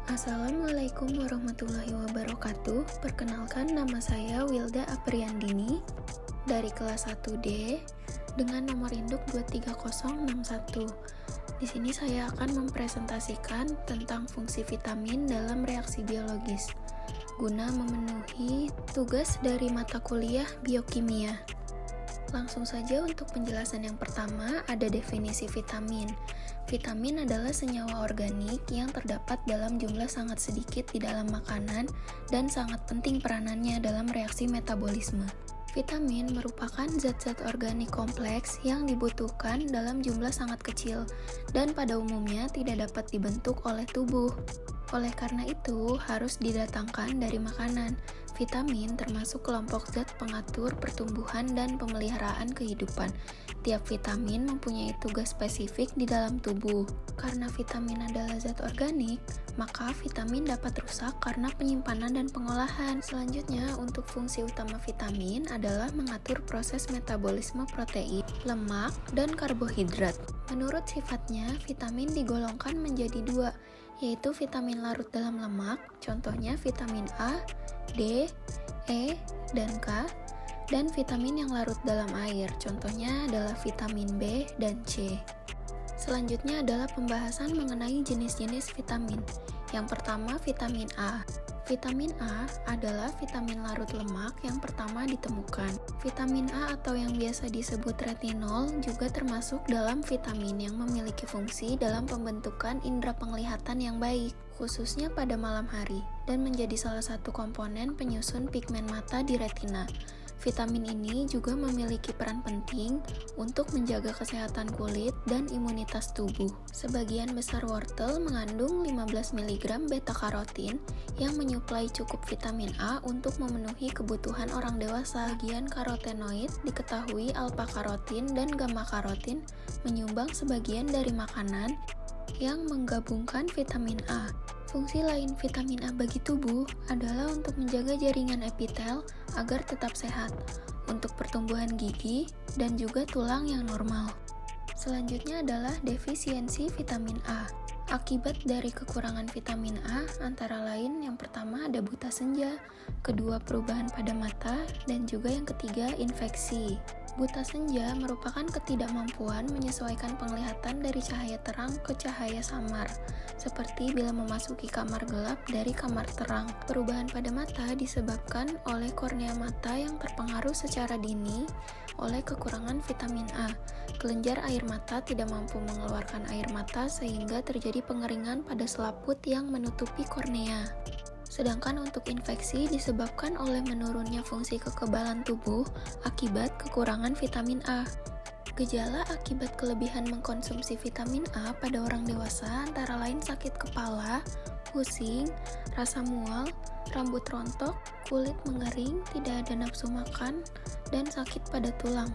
Assalamualaikum warahmatullahi wabarakatuh. Perkenalkan, nama saya Wilda Apriandini dari kelas 1D dengan nomor induk 23061. Di sini saya akan mempresentasikan tentang fungsi vitamin dalam reaksi biologis guna memenuhi tugas dari mata kuliah biokimia. Langsung saja untuk penjelasan yang pertama, ada definisi vitamin. Vitamin adalah senyawa organik yang terdapat dalam jumlah sangat sedikit di dalam makanan dan sangat penting peranannya dalam reaksi metabolisme. Vitamin merupakan zat-zat organik kompleks yang dibutuhkan dalam jumlah sangat kecil dan pada umumnya tidak dapat dibentuk oleh tubuh. Oleh karena itu, harus didatangkan dari makanan. Vitamin termasuk kelompok zat pengatur pertumbuhan dan pemeliharaan kehidupan. Tiap vitamin mempunyai tugas spesifik di dalam tubuh. Karena vitamin adalah zat organik, maka vitamin dapat rusak karena penyimpanan dan pengolahan. Selanjutnya, untuk fungsi utama vitamin adalah mengatur proses metabolisme protein, lemak, dan karbohidrat. Menurut sifatnya, vitamin digolongkan menjadi dua, yaitu vitamin larut dalam lemak, contohnya vitamin A, D, E, dan K, dan vitamin yang larut dalam air, contohnya adalah vitamin B dan C. Selanjutnya adalah pembahasan mengenai jenis-jenis vitamin. Yang pertama, vitamin A. Vitamin A adalah vitamin larut lemak yang pertama ditemukan. Vitamin A atau yang biasa disebut retinol juga termasuk dalam vitamin yang memiliki fungsi dalam pembentukan indera penglihatan yang baik, khususnya pada malam hari, dan menjadi salah satu komponen penyusun pigmen mata di retina. Vitamin ini juga memiliki peran penting untuk menjaga kesehatan kulit dan imunitas tubuh. Sebagian besar wortel mengandung 15 mg beta-karotin yang menyuplai cukup vitamin A untuk memenuhi kebutuhan orang dewasa. Bagian karotenoid diketahui alpha-karotin dan gamma-karotin menyumbang sebagian dari makanan yang menggabungkan vitamin A. Fungsi lain vitamin A bagi tubuh adalah untuk menjaga jaringan epitel agar tetap sehat, untuk pertumbuhan gigi, dan juga tulang yang normal. Selanjutnya adalah defisiensi vitamin A. Akibat dari kekurangan vitamin A antara lain yang pertama ada buta senja, kedua perubahan pada mata, dan juga yang ketiga infeksi. Buta senja merupakan ketidakmampuan menyesuaikan penglihatan dari cahaya terang ke cahaya samar, seperti bila memasuki kamar gelap dari kamar terang. Perubahan pada mata disebabkan oleh kornea mata yang terpengaruh secara dini oleh kekurangan vitamin A. Kelenjar air mata tidak mampu mengeluarkan air mata sehingga terjadi pengeringan pada selaput yang menutupi kornea. Sedangkan untuk infeksi disebabkan oleh menurunnya fungsi kekebalan tubuh akibat kekurangan vitamin A. Gejala akibat kelebihan mengkonsumsi vitamin A pada orang dewasa antara lain sakit kepala, pusing, rasa mual, rambut rontok, kulit mengering, tidak ada nafsu makan, dan sakit pada tulang.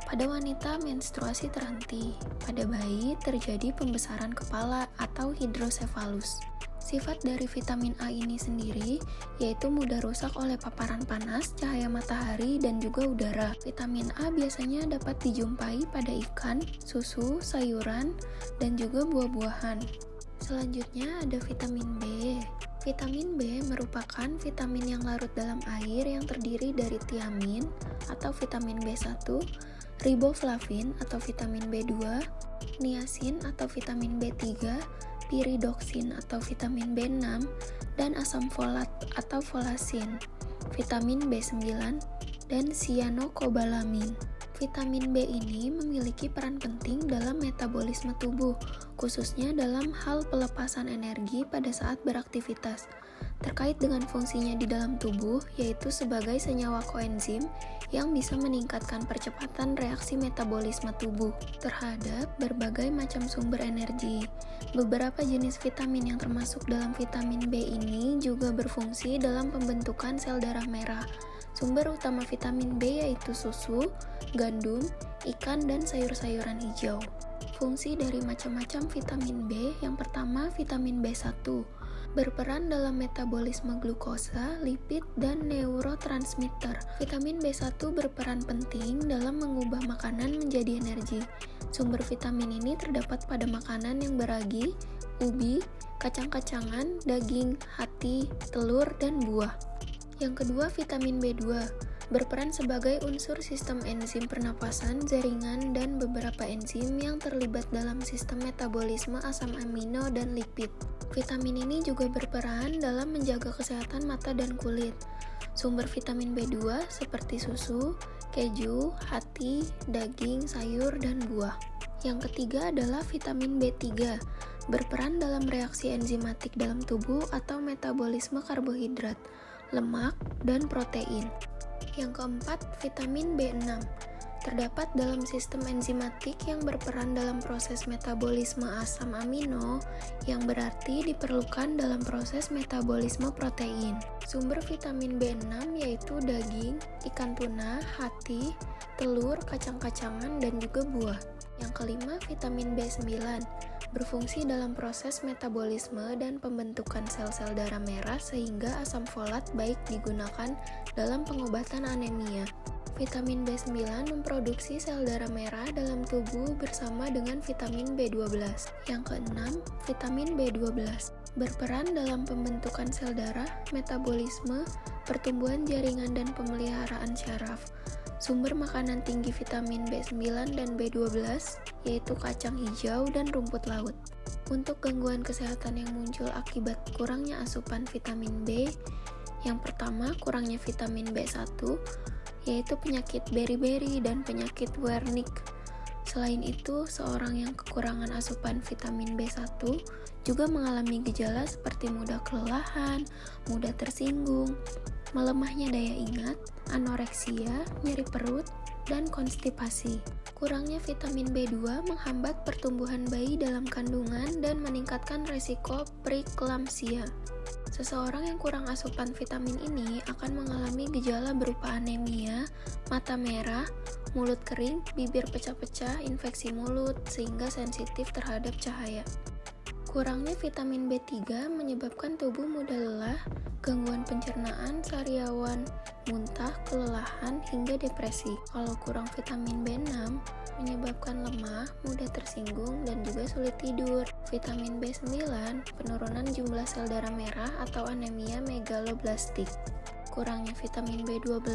Pada wanita, menstruasi terhenti. Pada bayi, terjadi pembesaran kepala atau hidrosefalus. Sifat dari vitamin A ini sendiri yaitu mudah rusak oleh paparan panas, cahaya matahari, dan juga udara. Vitamin A biasanya dapat dijumpai pada ikan, susu, sayuran, dan juga buah-buahan. Selanjutnya ada vitamin B. Vitamin B merupakan vitamin yang larut dalam air yang terdiri dari tiamin atau vitamin B1, riboflavin atau vitamin B2, niacin atau vitamin B3, piridoksin atau vitamin B6, dan asam folat atau folasin, vitamin B9, dan cyanocobalamin. Vitamin B ini memiliki peran penting dalam metabolisme tubuh, khususnya dalam hal pelepasan energi pada saat beraktivitas. Terkait dengan fungsinya di dalam tubuh, yaitu sebagai senyawa koenzim yang bisa meningkatkan percepatan reaksi metabolisme tubuh terhadap berbagai macam sumber energi. Beberapa jenis vitamin yang termasuk dalam vitamin B ini juga berfungsi dalam pembentukan sel darah merah. Sumber utama vitamin B yaitu susu, gandum, ikan, dan sayur-sayuran hijau. Fungsi dari macam-macam vitamin B, yang pertama vitamin B1, berperan dalam metabolisme glukosa, lipid, dan neurotransmitter. Vitamin B1 berperan penting dalam mengubah makanan menjadi energi. Sumber vitamin ini terdapat pada makanan yang beragi, ubi, kacang-kacangan, daging, hati, telur, dan buah. Yang kedua, vitamin B2 berperan sebagai unsur sistem enzim pernapasan, jaringan, dan beberapa enzim yang terlibat dalam sistem metabolisme asam amino dan lipid. Vitamin ini juga berperan dalam menjaga kesehatan mata dan kulit. Sumber vitamin B2 seperti susu, keju, hati, daging, sayur, dan buah. Yang ketiga adalah vitamin B3, berperan dalam reaksi enzimatik dalam tubuh atau metabolisme karbohidrat, lemak, dan protein. Yang keempat, vitamin B6 terdapat dalam sistem enzimatik yang berperan dalam proses metabolisme asam amino, yang berarti diperlukan dalam proses metabolisme protein. Sumber vitamin B6 yaitu daging, ikan tuna, hati, telur, kacang-kacangan, dan juga buah. Yang kelima, vitamin B9 berfungsi dalam proses metabolisme dan pembentukan sel-sel darah merah sehingga asam folat baik digunakan dalam pengobatan anemia. Vitamin B9 memproduksi sel darah merah dalam tubuh bersama dengan vitamin B12. Yang keenam, vitamin B12 berperan dalam pembentukan sel darah, metabolisme, pertumbuhan jaringan, dan pemeliharaan syaraf. Sumber makanan tinggi vitamin B9 dan B12 yaitu kacang hijau dan rumput laut. Untuk gangguan kesehatan yang muncul akibat kurangnya asupan vitamin B, yang pertama kurangnya vitamin B1 yaitu penyakit beriberi dan penyakit Wernicke. Selain itu, seorang yang kekurangan asupan vitamin B1 juga mengalami gejala seperti mudah kelelahan, mudah tersinggung, melemahnya daya ingat, anoreksia, nyeri perut, dan konstipasi. Kurangnya vitamin B2 menghambat pertumbuhan bayi dalam kandungan dan meningkatkan resiko preeklamsia. Seseorang yang kurang asupan vitamin ini akan mengalami gejala berupa anemia, mata merah, mulut kering, bibir pecah-pecah, infeksi mulut, sehingga sensitif terhadap cahaya. Kurangnya vitamin B3 menyebabkan tubuh mudah lelah, gangguan pencernaan, sariawan, muntah, kelelahan, hingga depresi. Kalau kurang vitamin B6, menyebabkan lemah, mudah tersinggung, dan juga sulit tidur. Vitamin B9, penurunan jumlah sel darah merah atau anemia megaloblastik. Kurangnya vitamin B12,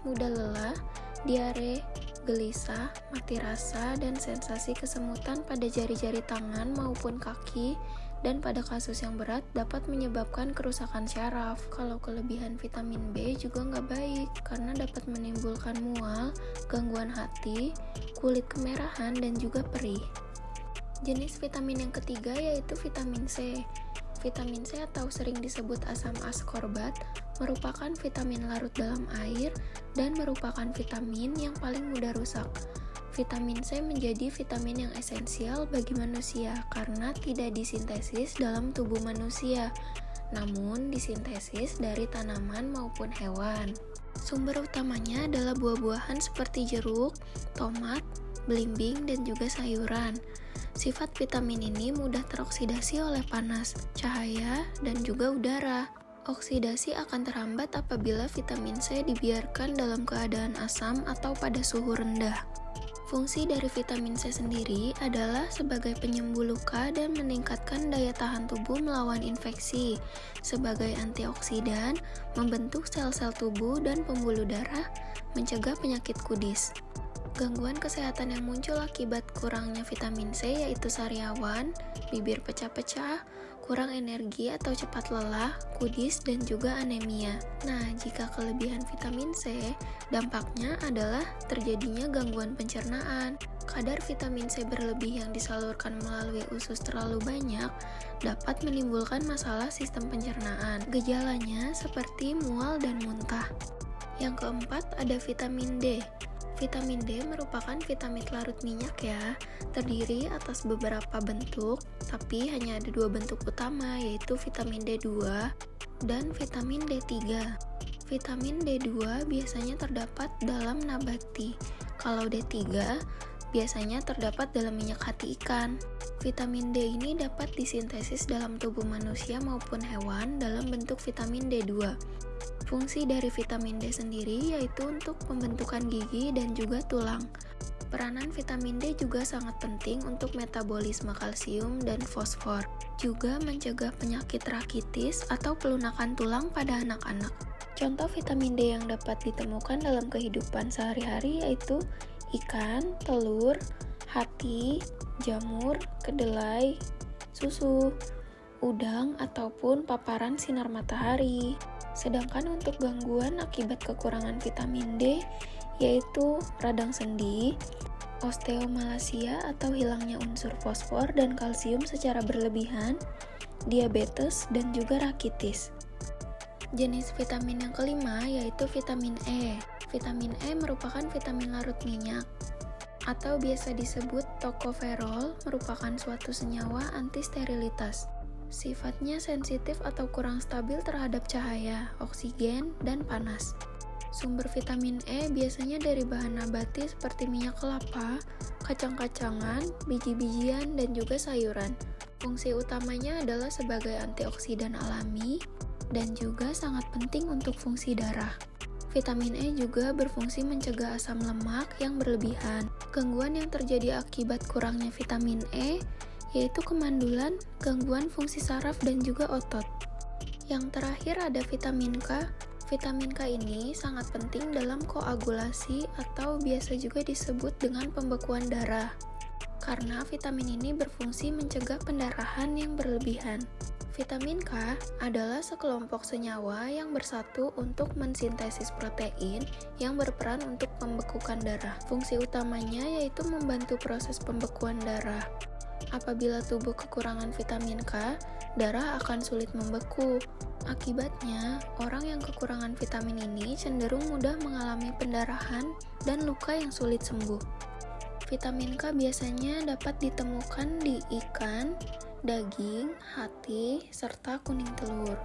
mudah lelah, diare, gelisah, mati rasa, dan sensasi kesemutan pada jari-jari tangan maupun kaki, dan pada kasus yang berat dapat menyebabkan kerusakan syaraf. Kalau kelebihan vitamin B juga nggak baik, karena dapat menimbulkan mual, gangguan hati, kulit kemerahan, dan juga perih. Jenis vitamin yang ketiga yaitu vitamin C. Vitamin C atau sering disebut asam askorbat merupakan vitamin larut dalam air dan merupakan vitamin yang paling mudah rusak. Vitamin C menjadi vitamin yang esensial bagi manusia karena tidak disintesis dalam tubuh manusia, namun disintesis dari tanaman maupun hewan. Sumber utamanya adalah buah-buahan seperti jeruk, tomat, belimbing, dan juga sayuran. Sifat vitamin ini mudah teroksidasi oleh panas, cahaya, dan juga udara. Oksidasi akan terhambat apabila vitamin C dibiarkan dalam keadaan asam atau pada suhu rendah. Fungsi dari vitamin C sendiri adalah sebagai penyembuh luka dan meningkatkan daya tahan tubuh melawan infeksi, sebagai antioksidan, membentuk sel-sel tubuh dan pembuluh darah, mencegah penyakit kudis. Gangguan kesehatan yang muncul akibat kurangnya vitamin C yaitu sariawan, bibir pecah-pecah, kurang energi atau cepat lelah, kudis, dan juga anemia. Nah, jika kelebihan vitamin C, dampaknya adalah terjadinya gangguan pencernaan. Kadar vitamin C berlebih yang disalurkan melalui usus terlalu banyak dapat menimbulkan masalah sistem pencernaan. Gejalanya seperti mual dan muntah. Yang keempat ada vitamin D. Vitamin D merupakan vitamin larut minyak ya, terdiri atas beberapa bentuk, tapi hanya ada dua bentuk utama, yaitu vitamin D2 dan vitamin D3. Vitamin D2 biasanya terdapat dalam nabati, kalau D3 biasanya terdapat dalam minyak hati ikan. Vitamin D ini dapat disintesis dalam tubuh manusia maupun hewan dalam bentuk vitamin D2. Fungsi dari vitamin D sendiri yaitu untuk pembentukan gigi dan juga tulang. Peranan vitamin D juga sangat penting untuk metabolisme kalsium dan fosfor, juga mencegah penyakit rakitis atau pelunakan tulang pada anak-anak. Contoh vitamin D yang dapat ditemukan dalam kehidupan sehari-hari yaitu ikan, telur, hati, jamur, kedelai, susu, udang, ataupun paparan sinar matahari. Sedangkan untuk gangguan akibat kekurangan vitamin D, yaitu radang sendi, osteomalacia atau hilangnya unsur fosfor dan kalsium secara berlebihan, diabetes, dan juga rakitis. Jenis vitamin yang kelima yaitu vitamin E. Vitamin E merupakan vitamin larut minyak, atau biasa disebut tokoferol, merupakan suatu senyawa anti-sterilitas. Sifatnya sensitif atau kurang stabil terhadap cahaya, oksigen, dan panas. Sumber vitamin E biasanya dari bahan nabati seperti minyak kelapa, kacang-kacangan, biji-bijian, dan juga sayuran. Fungsi utamanya adalah sebagai antioksidan alami dan juga sangat penting untuk fungsi darah. Vitamin E juga berfungsi mencegah asam lemak yang berlebihan. Gangguan yang terjadi akibat kurangnya vitamin E yaitu kemandulan, gangguan fungsi saraf, dan juga otot. Yang terakhir ada vitamin K. Vitamin K ini sangat penting dalam koagulasi atau biasa juga disebut dengan pembekuan darah. Karena vitamin ini berfungsi mencegah pendarahan yang berlebihan. Vitamin K adalah sekelompok senyawa yang bersatu untuk mensintesis protein yang berperan untuk membekukan darah. Fungsi utamanya yaitu membantu proses pembekuan darah. Apabila tubuh kekurangan vitamin K, darah akan sulit membeku. Akibatnya, orang yang kekurangan vitamin ini cenderung mudah mengalami pendarahan dan luka yang sulit sembuh. Vitamin K biasanya dapat ditemukan di ikan, daging, hati, serta kuning telur.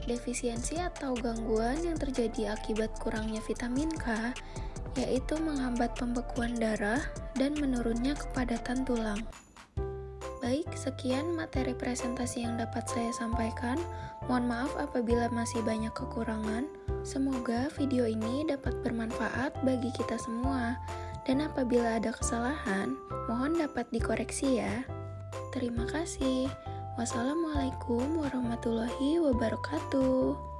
Defisiensi atau gangguan yang terjadi akibat kurangnya vitamin K yaitu menghambat pembekuan darah dan menurunnya kepadatan tulang. Baik, sekian materi presentasi yang dapat saya sampaikan. Mohon maaf apabila masih banyak kekurangan. Semoga video ini dapat bermanfaat bagi kita semua. Dan apabila ada kesalahan, mohon dapat dikoreksi ya. Terima kasih. Wassalamualaikum warahmatullahi wabarakatuh.